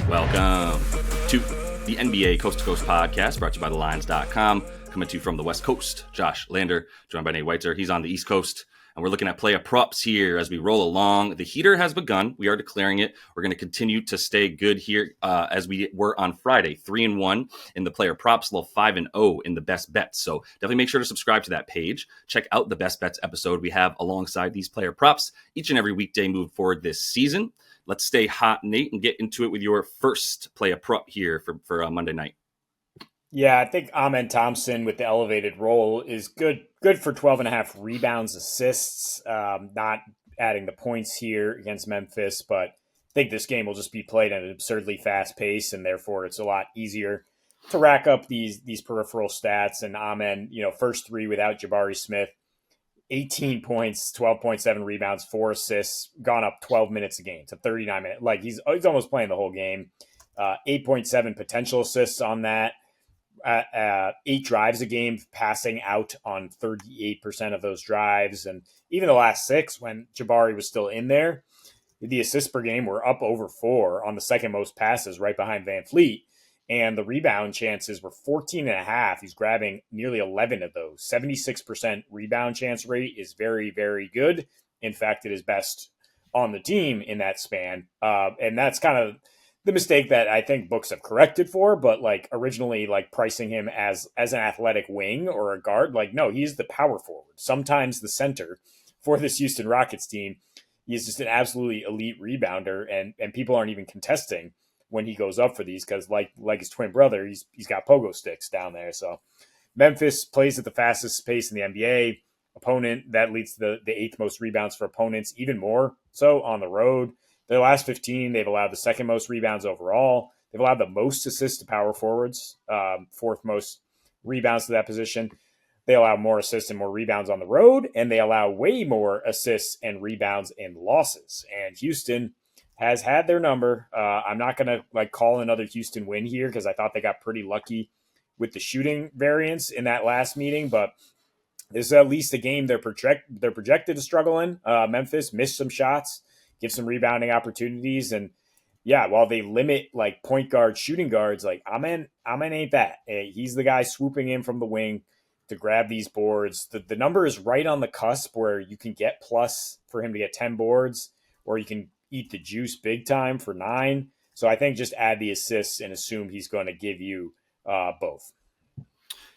Welcome to the NBA Coast to Coast podcast brought to you by thelines.com. Coming to you from the West Coast, Josh Lander, joined by Nate Weitzer. He's on the East Coast, and we're looking at player props here as we roll along. The heater has begun. We are declaring it. We're going to continue to stay good here as we were on Friday, 3-1 in the player props, little 5-0 in the best bets. So definitely make sure to subscribe to that page. Check out the best bets episode we have alongside these player props each and every weekday moving forward this season. Let's stay hot, Nate, and get into it with your first player prop here for Monday night. Yeah, I think Amen Thompson with the elevated role is good for 12.5 rebounds, assists, not adding the points here against Memphis, but I think this game will just be played at an absurdly fast pace, and therefore it's a lot easier to rack up these peripheral stats. And Amen, first three without Jabari Smith, 18 points, 12.7 rebounds, 4 assists, gone up 12 minutes a game to 39 minutes. Like he's almost playing the whole game. 8.7 potential assists on that. 8 drives a game, passing out on 38% of those drives. And even the last 6, when Jabari was still in there, the assists per game were up over 4 on the second most passes, right behind Van Fleet. And the rebound chances were 14.5. He's grabbing nearly 11 of those. 76% rebound chance rate is very, very good. In fact, it is best on the team in that span. And that's kind of the mistake that I think books have corrected for, but originally pricing him as an athletic wing or a guard, no, he's the power forward, sometimes the center for this Houston Rockets team. He's just an absolutely elite rebounder, and people aren't even contesting when he goes up for these because like his twin brother, he's got pogo sticks down there. So Memphis plays at the fastest pace in the NBA. Opponent, that leads to the 8th most rebounds for opponents, even more so on the road. Their last 15, they've allowed the 2nd most rebounds overall. They've allowed the most assists to power forwards, 4th most rebounds to that position. They allow more assists and more rebounds on the road, and they allow way more assists and rebounds in losses. And Houston has had their number. I'm not going to call another Houston win here because I thought they got pretty lucky with the shooting variance in that last meeting, but this is at least a game they're projected to struggle in. Memphis missed some shots, give some rebounding opportunities. And yeah, while they limit point guard shooting guards, Amen ain't that. He's the guy swooping in from the wing to grab these boards. The number is right on the cusp where you can get plus for him to get 10 boards, or you can eat the juice big time for 9. So I think just add the assists and assume he's going to give you both.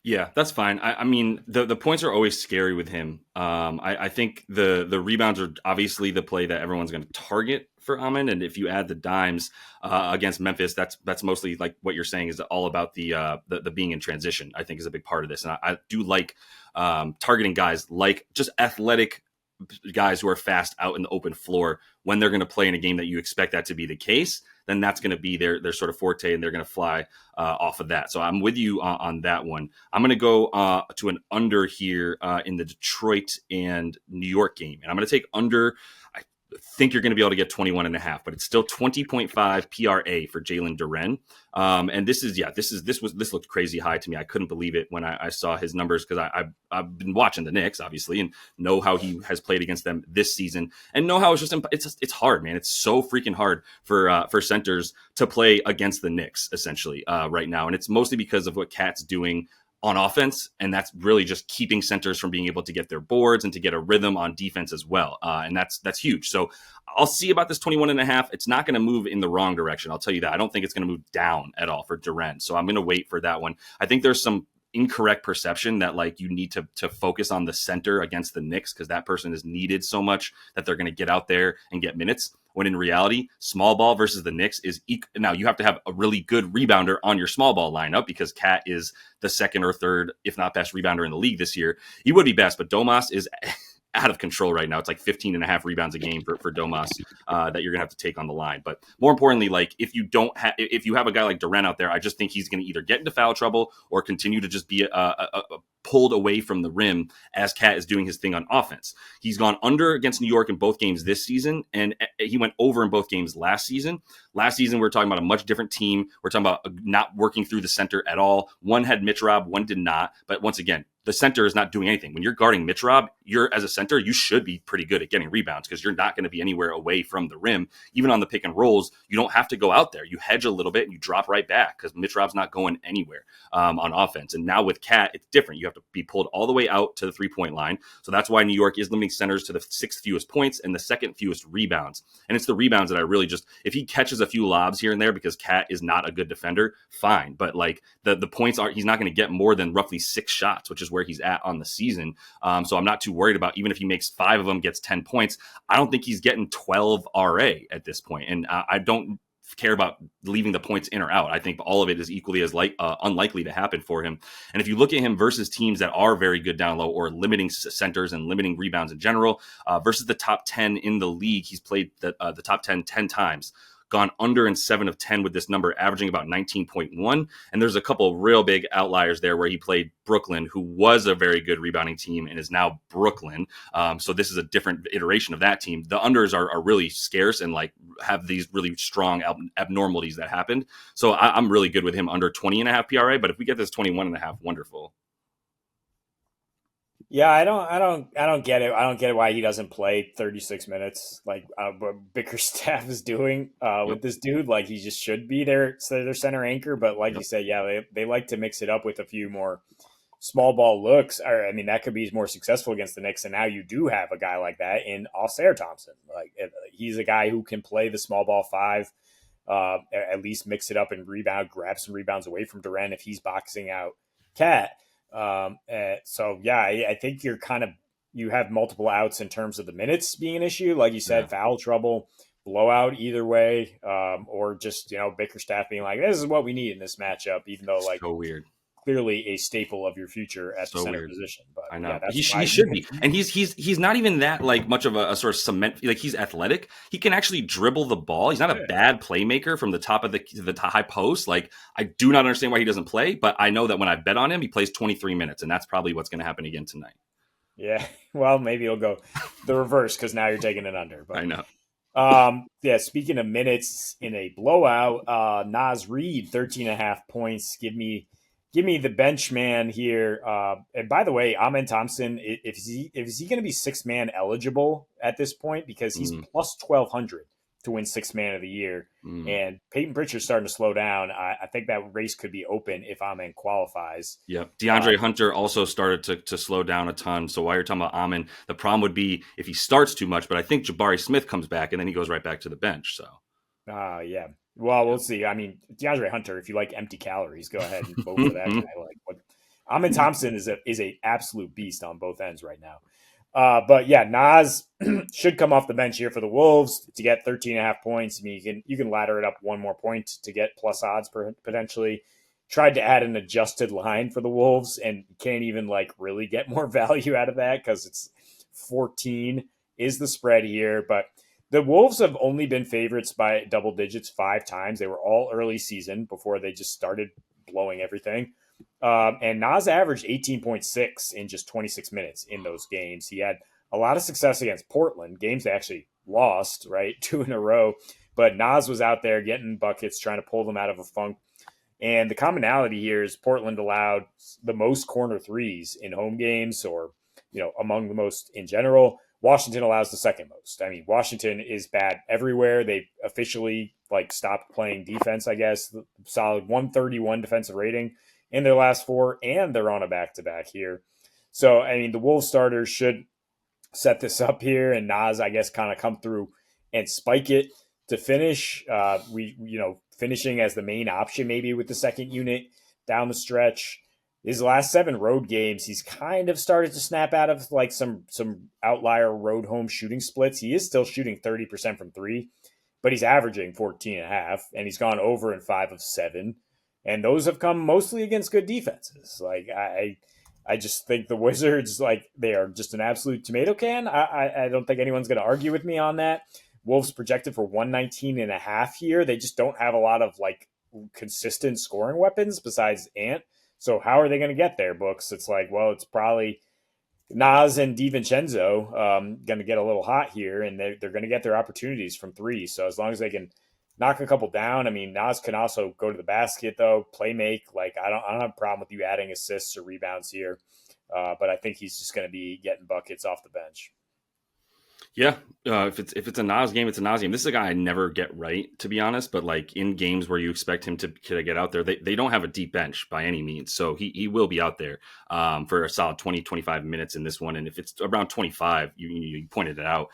Yeah, that's fine. I mean, the points are always scary with him. I think the rebounds are obviously the play that everyone's going to target for Amen. And if you add the dimes against Memphis, that's mostly what you're saying is all about the being in transition, I think is a big part of this. And I do like targeting guys like just athletic guys who are fast out in the open floor when they're going to play in a game that you expect that to be the case. Then that's going to be their sort of forte, and they're going to fly off of that. So I'm with you on that one. I'm going to go to an under here in the Detroit and New York game, and I'm going to take under. I think you're going to be able to get 21.5, but it's still 20.5 PRA for Jalen Duren. And this looked crazy high to me. I couldn't believe it when I saw his numbers because I've been watching the Knicks obviously and know how he has played against them this season and know how it's hard, man. It's so freaking hard for centers to play against the Knicks essentially right now, and it's mostly because of what Cat's doing on offense, and that's really just keeping centers from being able to get their boards and to get a rhythm on defense as well. And that's huge. So I'll see about this 21.5. It's not going to move in the wrong direction. I'll tell you that. I don't think it's going to move down at all for Duren. So I'm going to wait for that one. I think there's some incorrect perception that you need to focus on the center against the Knicks because that person is needed so much that they're going to get out there and get minutes. When in reality, small ball versus the Knicks is now you have to have a really good rebounder on your small ball lineup because Cat is the 2nd or 3rd, if not best rebounder in the league this year. He would be best, but Domas is out of control right now. It's 15.5 rebounds a game for Domas that you're gonna have to take on the line. But more importantly, if you have a guy like Duren out there, I just think he's gonna either get into foul trouble or continue to just be pulled away from the rim as Cat is doing his thing on offense. He's gone under against New York in both games this season, and he went over in both games last season. Last season, we were talking about a much different team. We're talking about not working through the center at all. One had Mitch Rob, one did not. But once again, the center is not doing anything. When you're guarding Mitch Rob, you're as a center, you should be pretty good at getting rebounds because you're not going to be anywhere away from the rim. Even on the pick and rolls, you don't have to go out there. You hedge a little bit and you drop right back because Mitch Rob's not going anywhere on offense. And now with Cat, it's different. You have to be pulled all the way out to the 3-point line. So that's why New York is limiting centers to the 6th fewest points and the 2nd fewest rebounds. And it's the rebounds that I really just, if he catches a few lobs here and there because Cat is not a good defender, fine. But like the points are, he's not going to get more than roughly 6 shots, which is where he's at on the season. So I'm not too worried about, even if he makes 5 of them, gets 10 points, I don't think he's getting 12 RA at this point. And I don't care about leaving the points in or out. I think all of it is equally as unlikely to happen for him. And if you look at him versus teams that are very good down low or limiting centers and limiting rebounds in general, versus the top 10 in the league, he's played the top 10 times. Gone under in 7 of 10 with this number, averaging about 19.1. And there's a couple of real big outliers there where he played Brooklyn, who was a very good rebounding team and is now Brooklyn. So this is a different iteration of that team. The unders are really scarce and like have these really strong abnormalities that happened. So I'm really good with him under 20.5 PRA. But if we get this 21.5, wonderful. Yeah, I don't get it. I don't get why he doesn't play 36 minutes like what Bickerstaff is doing with this dude. Like he just should be their center anchor. But like you said, yeah, they like to mix it up with a few more small ball looks. Or I mean, that could be more successful against the Knicks. And now you do have a guy like that in Alcere Thompson. Like he's a guy who can play the small ball 5, at least mix it up and rebound, grab some rebounds away from Durant if he's boxing out Cat. So yeah, I think you have multiple outs in terms of the minutes being an issue. Like you said, foul trouble, blowout either way, or just, Bickerstaff being like, this is what we need in this matchup, even though like so weird. Clearly a staple of your future at the center weird. position. But I know yeah, he should be, and he's not even that like much of a sort of cement. Like he's athletic. He can actually dribble the ball. He's not a bad playmaker from the top of the high post. Like I do not understand why he doesn't play, but I know that when I bet on him, he plays 23 minutes, and that's probably what's going to happen again tonight. Yeah, well, maybe he'll go the reverse because now you're taking it under. But I know. Yeah, speaking of minutes in a blowout, Naz Reid, 13.5 points. Give me the bench man here. And by the way, Amen Thompson, is he going to be 6-man eligible at this point? Because he's plus 1,200 to win 6-man of the year. And Peyton Pritchard's starting to slow down. I think that race could be open if Amen qualifies. Yep. DeAndre Hunter also started to slow down a ton. So while you're talking about Amen, the problem would be if he starts too much, but I think Jabari Smith comes back and then he goes right back to the bench. So yeah. Well, we'll see. I mean, DeAndre Hunter, if you like empty calories, go ahead and vote for that guy. Like, what Amen Thompson is a absolute beast on both ends right now. But yeah, Naz should come off the bench here for the Wolves to get 13.5 points. I mean, you can ladder it up one more point to get plus odds potentially. Tried to add an adjusted line for the Wolves and can't even like really get more value out of that because it's 14 is the spread here. But the Wolves have only been favorites by double digits 5 times. They were all early season before they just started blowing everything. And Naz averaged 18.6 in just 26 minutes in those games. He had a lot of success against Portland, games they actually lost, right? 2 in a row. But Naz was out there getting buckets, trying to pull them out of a funk. And the commonality here is Portland allowed the most corner threes in home games or, among the most in general. Washington allows the second most. I mean, Washington is bad everywhere. They officially stopped playing defense, I guess. Solid 131 defensive rating in their last 4, and they're on a back-to-back here. So, I mean, the Wolves starters should set this up here, and Naz, I guess, kind of come through and spike it to finish. Finishing as the main option maybe with the second unit down the stretch. His last 7 road games, he's kind of started to snap out of like some outlier road home shooting splits. He is still shooting 30% from 3, but he's averaging 14.5, and he's gone over in 5 of 7. And those have come mostly against good defenses. Like I just think the Wizards, they are just an absolute tomato can. I don't think anyone's going to argue with me on that. Wolves projected for 119.5 here. They just don't have a lot of consistent scoring weapons besides Ant. So how are they going to get there, Books? It's it's probably Naz and DiVincenzo going to get a little hot here, and they're going to get their opportunities from 3. So as long as they can knock a couple down, I mean, Naz can also go to the basket, though, play make. I don't have a problem with you adding assists or rebounds here. But I think he's just going to be getting buckets off the bench. Yeah, if it's a Nas game, it's a Nas game. This is a guy I never get right, to be honest. But like in games where you expect him to get out there, they don't have a deep bench by any means. So he will be out there for a solid 20, 25 minutes in this one. And if it's around 25, you pointed it out.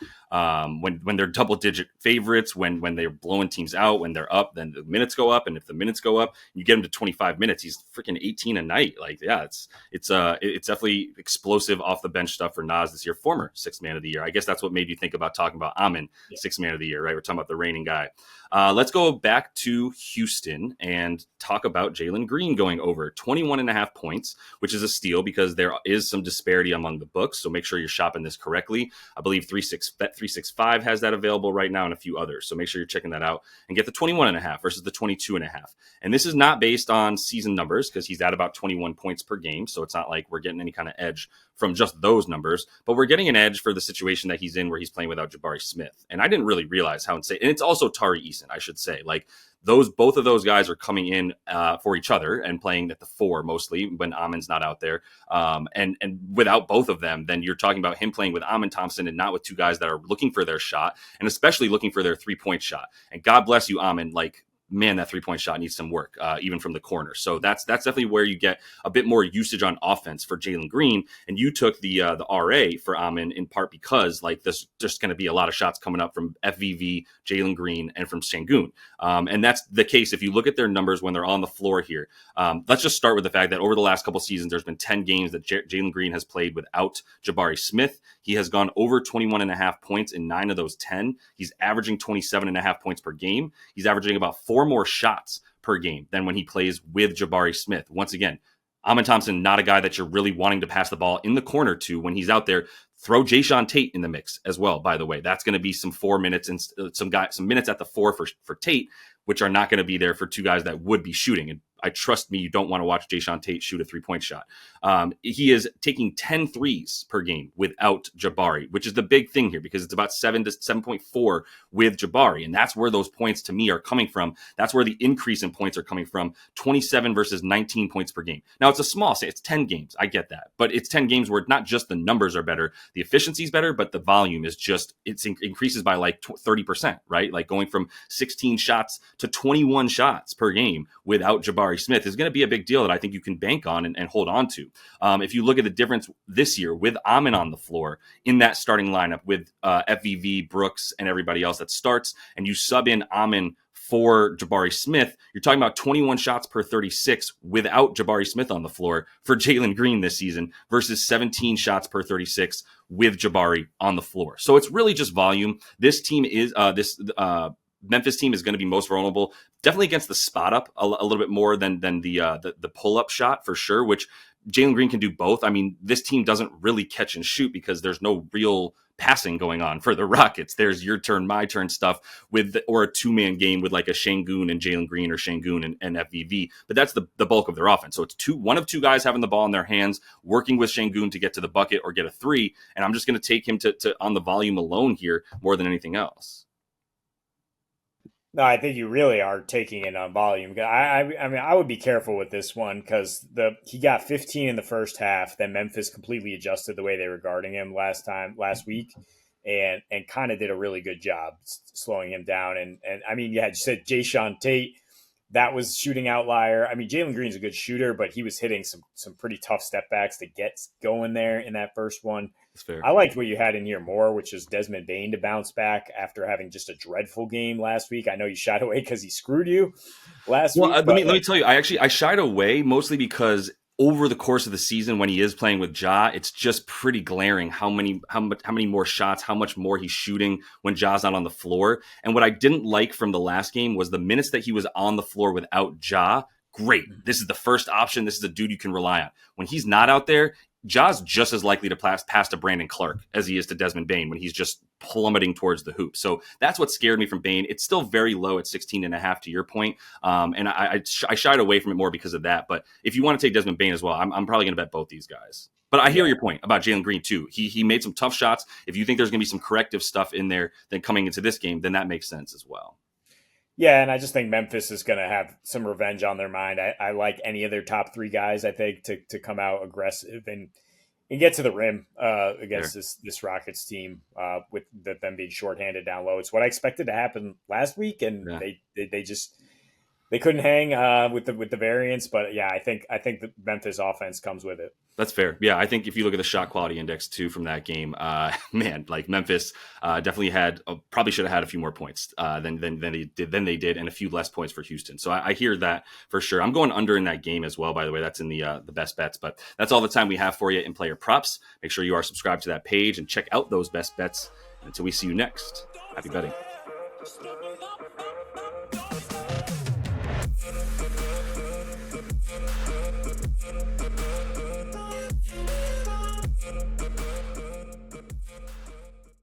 When they're double digit favorites, when they're blowing teams out, when they're up, then the minutes go up. And if the minutes go up, you get him to 25 minutes. He's freaking 18 a night. Like, yeah, it's definitely explosive off the bench stuff for Nas this year. Former sixth man of the year. I guess that's what made you think about talking about Amin, Yeah. sixth man of the year, right? We're talking about the reigning guy. Let's go back to Houston and talk about Jalen Green going over 21 and a half points, which is a steal because there is some disparity among the books. So make sure you're shopping this correctly. I believe 365 has that available right now and a few others. So make sure you're checking that out and get the 21 and a half versus the 22 and a half. And this is not based on season numbers because he's at about 21 points per game. So it's not like we're getting any kind of edge from just those numbers, but we're getting an edge for the situation that he's in where he's playing without Jabari Smith. And I didn't really realize how insane, and it's also Tari Eason, I should say. Like both of those guys are coming in for each other and playing at the four mostly when Amin's not out there. And without both of them, then you're talking about him playing with Amin Thompson and not with two guys that are looking for their shot and especially looking for their 3-point shot. And God bless you, Amin. Like, man, that 3-point shot needs some work, even from the corner. So that's definitely where you get a bit more usage on offense for Jalen Green. And you took the RA for Amin in part because like there's just going to be a lot of shots coming up from FVV, Jalen Green, and from Şengün. And that's the case if you look at their numbers when they're on the floor here. Let's just start with the fact that over the last couple seasons, there's been 10 games that Jalen Green has played without Jabari Smith. He has gone over 21 and a half points in 9 of those 10. He's averaging 27 and a half points per game. He's averaging about 4 more shots per game than when he plays with Jabari Smith. Once again, Amin Thompson, not a guy that you're really wanting to pass the ball in the corner to when he's out there. Throw Jayshawn Tate in the mix as well, by the way. That's going to be some 4 minutes and some minutes at the 4 for Tate, which are not going to be there for two guys that would be shooting. And I trust me, you don't want to watch Jayshawn Tate shoot a 3-point shot. He is taking 10 threes per game without Jabari, which is the big thing here because it's about 7 to 7.4 with Jabari. And that's where those points to me are coming from. That's where the increase in points are coming from. 27 versus 19 points per game. Now it's a small say, it's 10 games. I get that, but it's 10 games where not just the numbers are better, the efficiency is better, but the volume is just, increases by like 30%, right? Like going from 16 shots to 21 shots per game without Jabari Smith is going to be a big deal that I think you can bank on and hold on to. If you look at the difference this year with Amin on the floor in that starting lineup with FVV, Brooks, and everybody else that starts, and you sub in Amin for Jabari Smith, you're talking about 21 shots per 36 without Jabari Smith on the floor for Jalen Green this season versus 17 shots per 36 with Jabari on the floor. So it's really just volume. This team is Memphis team is going to be most vulnerable, definitely against the spot up a little bit more than the pull up shot for sure, which Jalen Green can do both. I mean, this team doesn't really catch and shoot because there's no real passing going on for the Rockets. There's your turn, my turn stuff or a 2-man game with like a Şengün and Jalen Green or Şengün and FVV. But that's the bulk of their offense. So it's one of two guys having the ball in their hands, working with Şengün to get to the bucket or get a 3. And I'm just going to take him to on the volume alone here more than anything else. No, I think you really are taking it on volume. I mean, I would be careful with this one because he got 15 in the first half. Then Memphis completely adjusted the way they were guarding him last week, and kind of did a really good job slowing him down. And I mean, you said Jayshawn Tate, that was shooting outlier. I mean, Jalen Green's a good shooter, but he was hitting some pretty tough step backs to get going there in that first one. That's fair. I liked what you had in here more, which is Desmond Bane to bounce back after having just a dreadful game last week. I know you shied away because he screwed you last week. Let me tell you, I shied away mostly because over the course of the season when he is playing with Ja, it's just pretty glaring how many more shots, how much more he's shooting when Ja's not on the floor. And what I didn't like from the last game was the minutes that he was on the floor without Ja. Great. This is the first option. This is a dude you can rely on. When he's not out there, Ja's just as likely to pass to Brandon Clark as he is to Desmond Bane when he's just plummeting towards the hoop. So that's what scared me from Bane. It's still very low at 16 and a half to your point. And I shied away from it more because of that. But if you want to take Desmond Bane as well, I'm probably going to bet both these guys. But I hear your point about Jalen Green too. He made some tough shots. If you think there's going to be some corrective stuff in there then coming into this game, then that makes sense as well. Yeah, and I just think Memphis is going to have some revenge on their mind. I like any of their top 3 guys, I think, to come out aggressive. And and get to the rim against There. this Rockets team with them being shorthanded down low. It's what I expected to happen last week, and Yeah. they just they couldn't hang with the variance. But yeah, I think the Memphis offense comes with it. That's fair. Yeah, I think if you look at the shot quality index too from that game, man, like Memphis definitely had probably should have had a few more points than they did, and a few less points for Houston. So I hear that for sure. I'm going under in that game as well. By the way, that's in the best bets. But that's all the time we have for you in player props. Make sure you are subscribed to that page and check out those best bets. Until we see you next, happy betting.